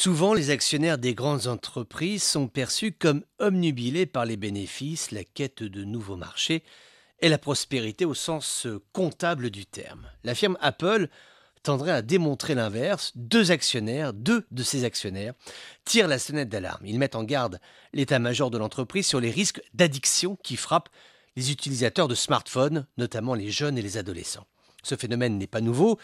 Souvent, les actionnaires des grandes entreprises sont perçus comme omnubilés par les bénéfices, la quête de nouveaux marchés et la prospérité au sens comptable du terme. La firme Apple tendrait à démontrer l'inverse. Deux de ses actionnaires, tirent la sonnette d'alarme. Ils mettent en garde l'état-major de l'entreprise sur les risques d'addiction qui frappent les utilisateurs de smartphones, notamment les jeunes et les adolescents. Ce phénomène n'est pas nouveau,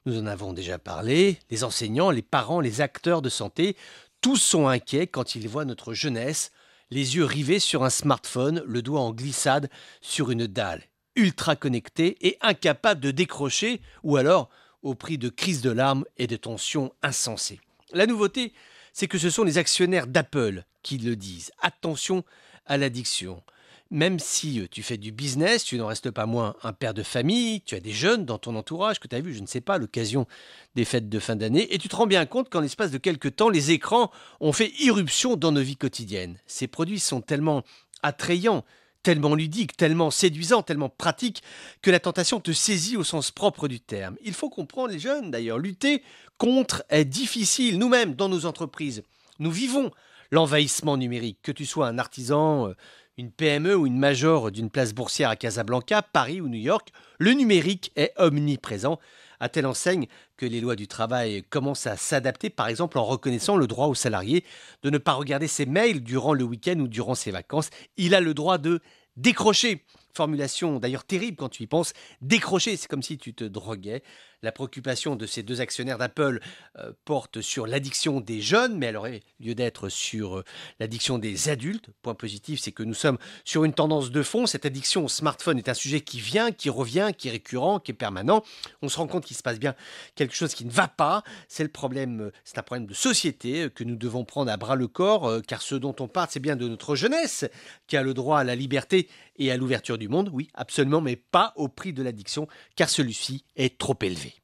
nous en avons déjà parlé. Les enseignants, les parents, les acteurs de santé, tous sont inquiets quand ils voient notre jeunesse, les yeux rivés sur un smartphone, le doigt en glissade sur une dalle, ultra connectée et incapable de décrocher, ou alors au prix de crises de larmes et de tensions insensées. La nouveauté, c'est que ce sont les actionnaires d'Apple qui le disent. Attention à l'addiction. Même si tu fais du business, tu n'en restes pas moins un père de famille, tu as des jeunes dans ton entourage que tu as vu, je ne sais pas, à l'occasion des fêtes de fin d'année, et tu te rends bien compte qu'en l'espace de quelques temps, les écrans ont fait irruption dans nos vies quotidiennes. Ces produits sont tellement attrayants, tellement ludiques, tellement séduisants, tellement pratiques, que la tentation te saisit au sens propre du terme. Il faut comprendre, les jeunes d'ailleurs, lutter contre est difficile. Nous-mêmes, dans nos entreprises, nous vivons l'envahissement numérique, que tu sois un artisan, une PME ou une major d'une place boursière à Casablanca, Paris ou New York, le numérique est omniprésent, à telle enseigne que les lois du travail commencent à s'adapter, par exemple en reconnaissant le droit aux salariés de ne pas regarder ses mails durant le week-end ou durant ses vacances. Il a le droit de décrocher. Formulation d'ailleurs terrible quand tu y penses. Décrocher, c'est comme si tu te droguais. La préoccupation de ces deux actionnaires d'Apple porte sur l'addiction des jeunes, mais elle aurait lieu d'être sur l'addiction des adultes. Point positif, c'est que nous sommes sur une tendance de fond. Cette addiction au smartphone est un sujet qui vient, qui revient, qui est récurrent, qui est permanent. On se rend compte qu'il se passe bien quelque chose qui ne va pas. C'est le problème, c'est un problème de société que nous devons prendre à bras le corps, car ce dont on parle, c'est bien de notre jeunesse qui a le droit à la liberté et à l'ouverture du monde. Oui, absolument, mais pas au prix de l'addiction, car celui-ci est trop élevé.